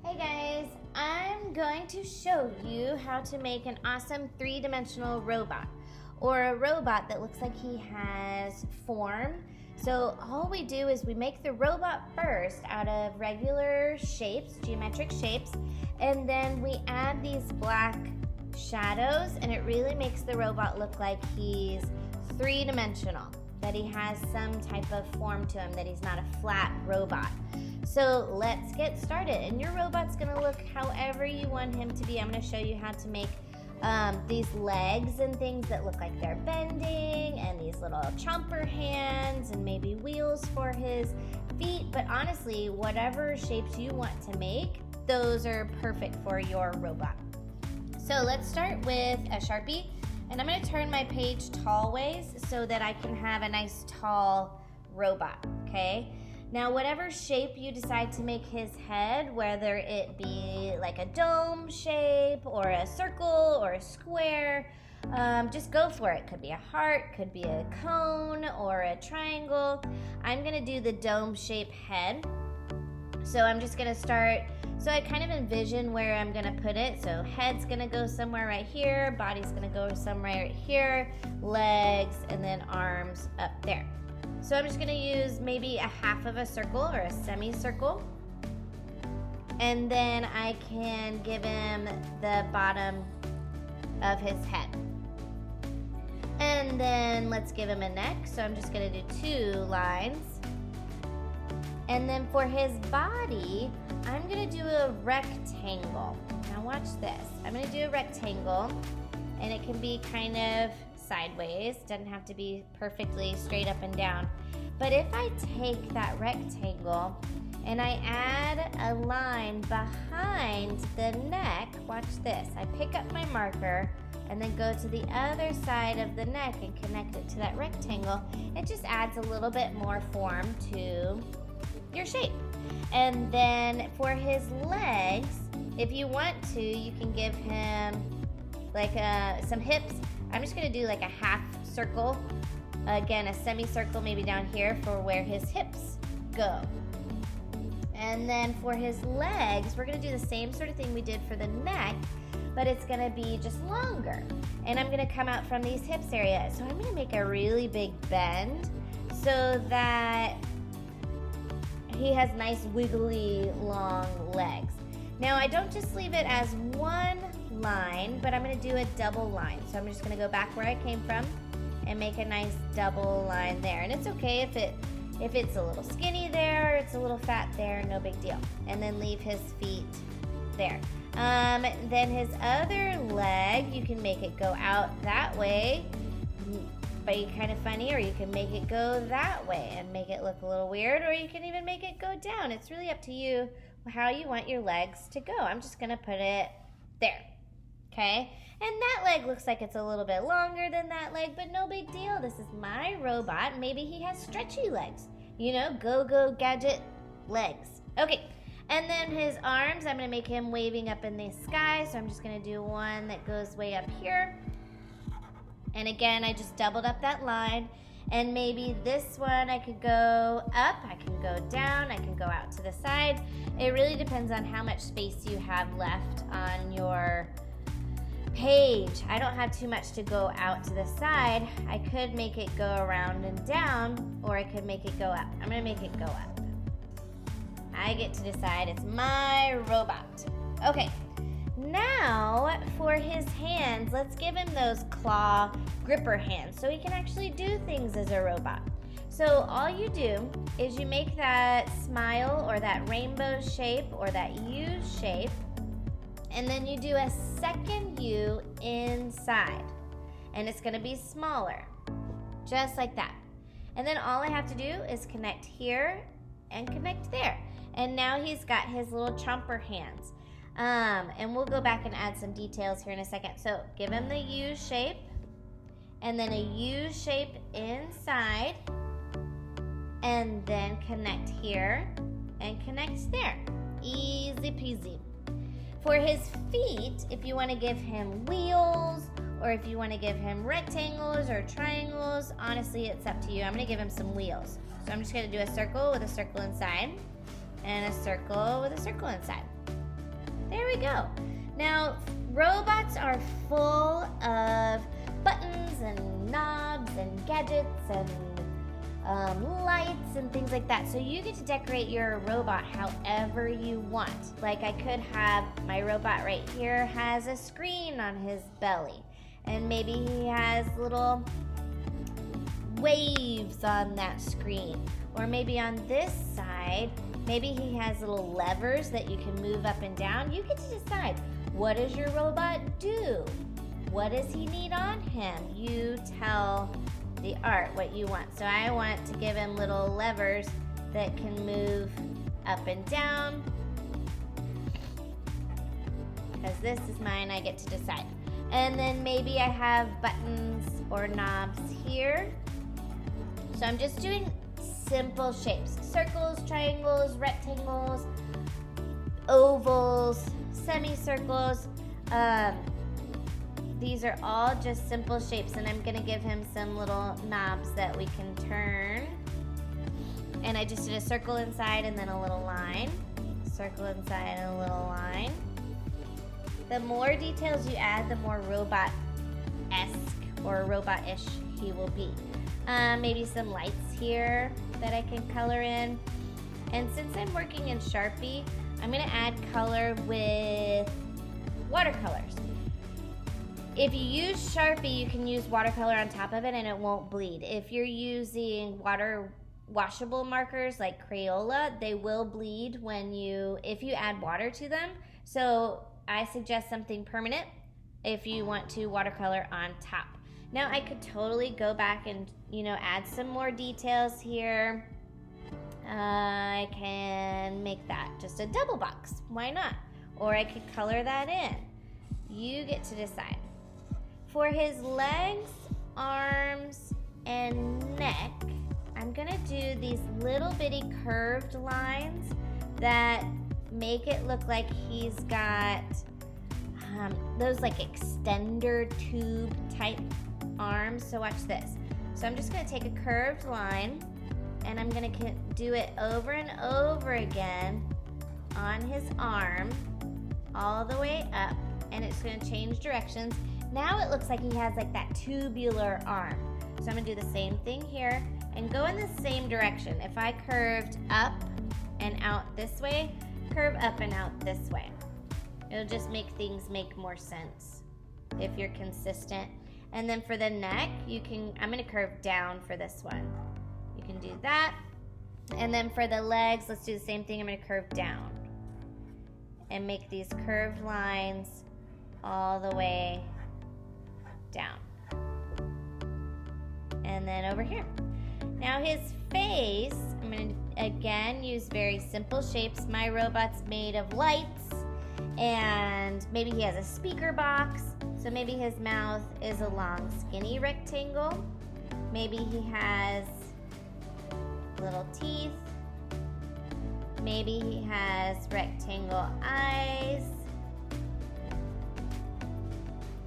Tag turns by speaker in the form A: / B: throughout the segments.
A: Hey guys, I'm going to show you how to make an awesome three-dimensional robot, or a robot that looks like he has form. So all we do is we make the robot first out of regular shapes, geometric shapes, and then we add these black shadows, and it really makes the robot look like he's three-dimensional, that he has some type of form to him, that he's not a flat robot. So let's get started, and your robot's gonna look however you want him to be. I'm gonna show you how to make these legs and things that look like they're bending, and these little chomper hands, and maybe wheels for his feet. But honestly, whatever shapes you want to make, those are perfect for your robot. So let's start with a Sharpie, and I'm gonna turn my page tall ways so that I can have a nice tall robot, okay? Now, whatever shape you decide to make his head, whether it be like a dome shape or a circle or a square, just go for it. Could be a heart, could be a cone or a triangle. I'm gonna do the dome shape head. So I'm just gonna start, so I kind of envision where I'm gonna put it. So head's gonna go somewhere right here, body's gonna go somewhere right here, legs, and then arms up there. So I'm just gonna use maybe a half of a circle or a semicircle. And then I can give him the bottom of his head. And then let's give him a neck. So I'm just gonna do 2 lines. And then for his body, I'm gonna do a rectangle. Now watch this. I'm gonna do a rectangle, and it can be kind of sideways, doesn't have to be perfectly straight up and down. But if I take that rectangle and I add a line behind the neck, watch this. I pick up my marker and then go to the other side of the neck and connect it to that rectangle. It just adds a little bit more form to your shape. And then for his legs, if you want to, you can give him like some hips. I'm just gonna do like a half circle, again a semicircle maybe down here for where his hips go. And then for his legs, we're gonna do the same sort of thing we did for the neck, but it's gonna be just longer. And I'm gonna come out from these hips area. So I'm gonna make a really big bend so that he has nice wiggly long legs. Now I don't just leave it as one line, but I'm gonna do a double line. So I'm just gonna go back where I came from and make a nice double line there. And it's okay if it's a little skinny there, it's a little fat there, no big deal. And then leave his feet there. Then his other leg, you can make it go out that way, but kind of funny, or you can make it go that way and make it look a little weird, or you can even make it go down. It's really up to you how you want your legs to go. I'm just gonna put it there. Okay, and that leg looks like it's a little bit longer than that leg, but no big deal. This is my robot. Maybe he has stretchy legs. You know, go gadget legs. Okay, and then his arms, I'm gonna make him waving up in the sky. So I'm just gonna do one that goes way up here. And again, I just doubled up that line. And maybe this one I could go up, I can go down, I can go out to the side. It really depends on how much space you have left on your page. I don't have too much to go out to the side. I could make it go around and down, or I could make it go up. I'm gonna make it go up. I get to decide. It's my robot. Okay, now for his hands, let's give him those claw gripper hands so he can actually do things as a robot. So all you do is you make that smile or that rainbow shape or that U shape, and then you do a second U inside, and it's gonna be smaller, just like that. And then all I have to do is connect here and connect there. And now he's got his little chomper hands. And we'll go back and add some details here in a second. So give him the U shape, and then a U shape inside, and then connect here and connect there. Easy peasy. For his feet, if you want to give him wheels, or if you want to give him rectangles or triangles, honestly, it's up to you. I'm going to give him some wheels. So I'm just going to do a circle with a circle inside, and a circle with a circle inside. There we go. Now, robots are full of buttons and knobs and gadgets and lights and things like that. So you get to decorate your robot however you want. Like I could have my robot right here has a screen on his belly, and maybe he has little waves on that screen. Or maybe on this side, maybe he has little levers that you can move up and down. You get to decide, what does your robot do? What does he need on him? You tell the art what you want. So I want to give him little levers that can move up and down. Because this is mine, I get to decide. And then maybe I have buttons or knobs here. So I'm just doing simple shapes. Circles, triangles, rectangles, ovals, semicircles. These are all just simple shapes, and I'm gonna give him some little knobs that we can turn. And I just did a circle inside and then a little line. Circle inside and a little line. The more details you add, the more robot-esque or robot-ish he will be. Maybe some lights here that I can color in. And since I'm working in Sharpie, I'm gonna add color with watercolors. If you use Sharpie, you can use watercolor on top of it and it won't bleed. If you're using washable markers like Crayola, they will bleed if you add water to them. So I suggest something permanent if you want to watercolor on top. Now I could totally go back and, add some more details here. I can make that just a double box. Why not? Or I could color that in. You get to decide. For his legs, arms, and neck, I'm gonna do these little bitty curved lines that make it look like he's got those like extender tube type arms. So watch this. So I'm just gonna take a curved line and I'm gonna do it over and over again on his arm all the way up, and it's gonna change directions. Now it looks like he has like that tubular arm. So I'm gonna do the same thing here and go in the same direction. If I curved up and out this way, curve up and out this way. It'll just make things make more sense if you're consistent. And then for the neck, I'm gonna curve down for this one. You can do that. And then for the legs, let's do the same thing. I'm gonna curve down and make these curved lines all the way down. And then over here. Now his face, I'm gonna again use very simple shapes. My robot's made of lights, and maybe he has a speaker box. So maybe his mouth is a long skinny rectangle. Maybe he has little teeth. Maybe he has rectangle eyes.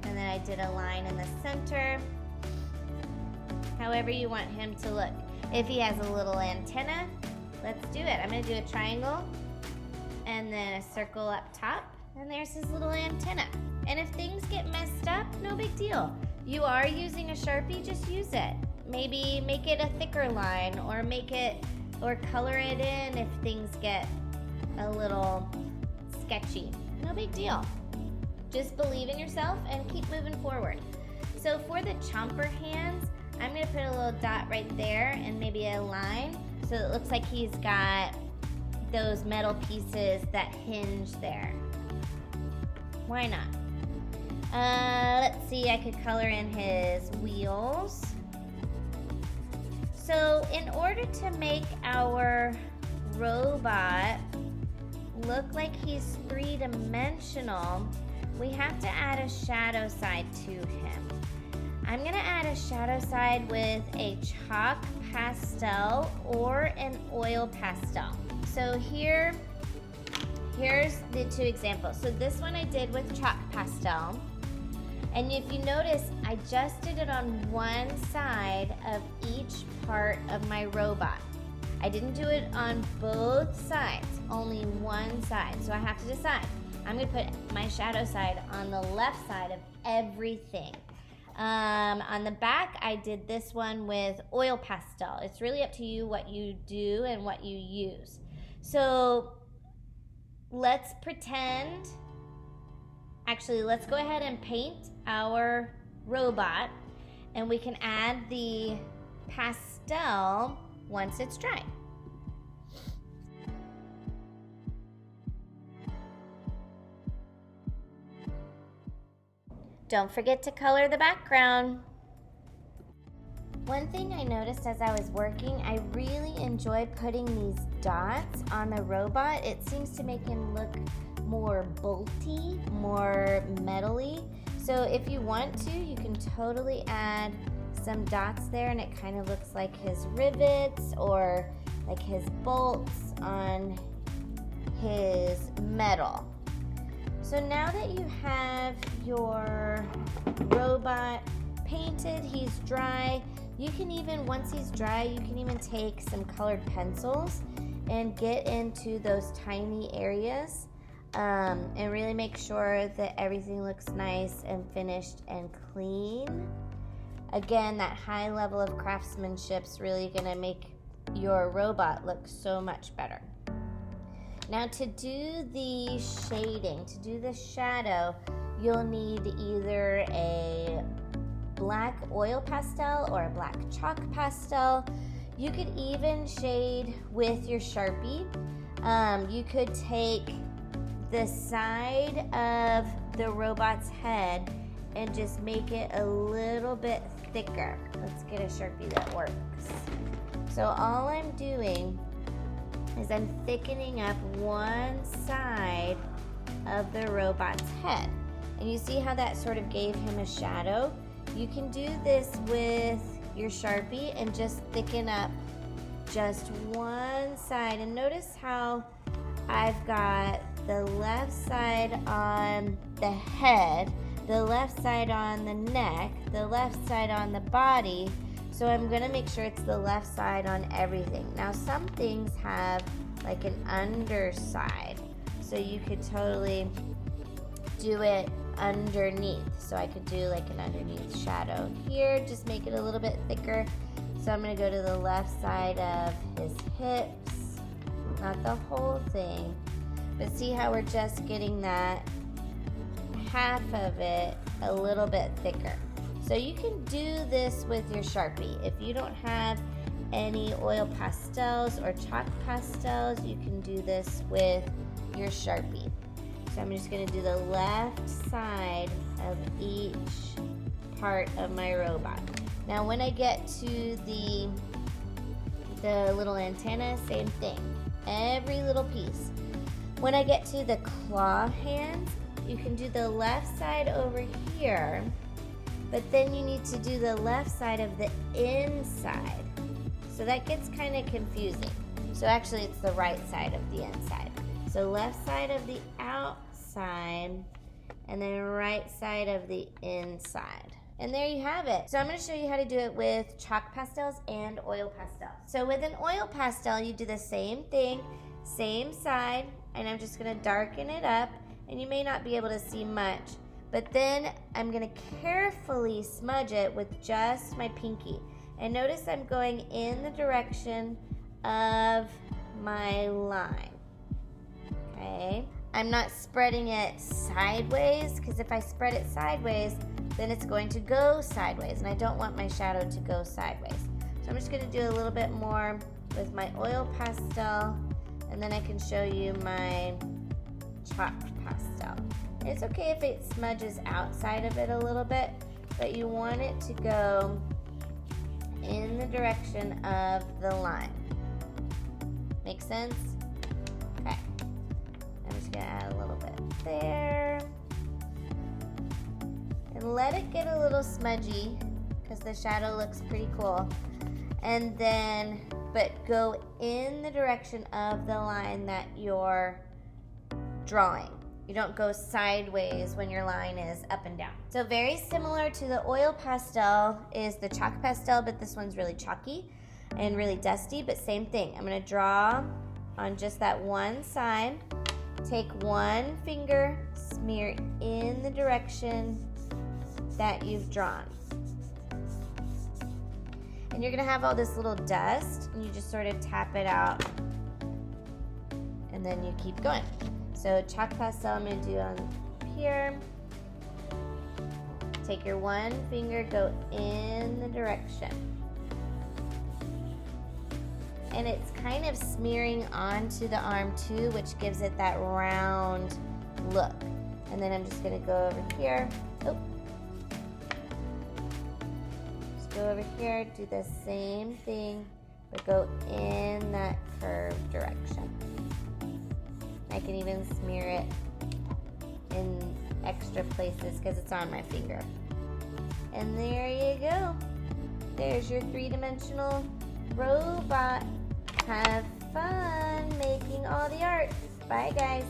A: And then I did a line in the center. However you want him to look. If he has a little antenna, let's do it. I'm gonna do a triangle and then a circle up top, and there's his little antenna. And if things get messed up, no big deal. You are using a Sharpie, just use it. Maybe make it a thicker line, or color it in if things get a little sketchy. No big deal. Just believe in yourself and keep moving forward. So for the chomper hands, I'm gonna put a little dot right there and maybe a line so it looks like he's got those metal pieces that hinge there. Why not? Let's see, I could color in his wheels. So in order to make our robot look like he's three-dimensional, we have to add a shadow side to him. I'm gonna add a shadow side with a chalk pastel or an oil pastel. So here's the two examples. So this one I did with chalk pastel. And if you notice, I just did it on one side of each part of my robot. I didn't do it on both sides, only one side. So I have to decide. I'm gonna put my shadow side on the left side of everything. On the back, I did this one with oil pastel. It's really up to you what you do and what you use. So let's pretend, actually, let's go ahead and paint our robot, and we can add the pastel once it's dry. Don't forget to color the background. One thing I noticed as I was working, I really enjoy putting these dots on the robot. It seems to make him look more bolty, more metally. So if you want to, you can totally add some dots there, and it kind of looks like his rivets or like his bolts on his metal. So now that you have your robot painted, he's dry, you can even, once he's dry, you can even take some colored pencils and get into those tiny areas and really make sure that everything looks nice and finished and clean. Again, that high level of craftsmanship is really gonna make your robot look so much better. Now to do the shading, to do the shadow, you'll need either a black oil pastel or a black chalk pastel. You could even shade with your Sharpie. You could take the side of the robot's head and just make it a little bit thicker. Let's get a Sharpie that works. So all I'm doing is I'm thickening up one side of the robot's head. And you see how that sort of gave him a shadow? You can do this with your Sharpie and just thicken up just one side. And notice how I've got the left side on the head, the left side on the neck, the left side on the body. So I'm gonna make sure it's the left side on everything. Now some things have like an underside, so you could totally do it underneath. So I could do like an underneath shadow here, just make it a little bit thicker. So I'm gonna go to the left side of his hips, not the whole thing, but see how we're just getting that half of it a little bit thicker. So you can do this with your Sharpie. If you don't have any oil pastels or chalk pastels, you can do this with your Sharpie. So I'm just gonna do the left side of each part of my robot. Now when I get to the little antenna, same thing, every little piece. When I get to the claw hands, you can do the left side over here, but then you need to do the left side of the inside. So that gets kind of confusing. So actually it's the right side of the inside. So left side of the outside, and then right side of the inside. And there you have it. So I'm gonna show you how to do it with chalk pastels and oil pastels. So with an oil pastel, you do the same thing, same side, and I'm just gonna darken it up, and you may not be able to see much, but then I'm gonna carefully smudge it with just my pinky. And notice I'm going in the direction of my line, okay? I'm not spreading it sideways, because if I spread it sideways, then it's going to go sideways, and I don't want my shadow to go sideways. So I'm just gonna do a little bit more with my oil pastel, and then I can show you my chalk pastel. It's okay if it smudges outside of it a little bit, but you want it to go in the direction of the line. Make sense? Okay. I'm just gonna add a little bit there. And let it get a little smudgy, because the shadow looks pretty cool. And then, but go in the direction of the line that you're drawing. You don't go sideways when your line is up and down. So very similar to the oil pastel is the chalk pastel, but this one's really chalky. and really dusty, but same thing. I'm gonna draw on just that one side. Take one finger, smear in the direction that you've drawn. And you're gonna have all this little dust, and you just sort of tap it out, and then you keep going. So chalk pastel I'm gonna do on here. Take your one finger, go in the direction. And it's kind of smearing onto the arm too, which gives it that round look. And then I'm just gonna go over here. Oh. Just go over here, do the same thing, but go in that curved direction. I can even smear it in extra places because it's on my finger. And there you go. There's your three-dimensional robot. Have fun making all the art. Bye, guys.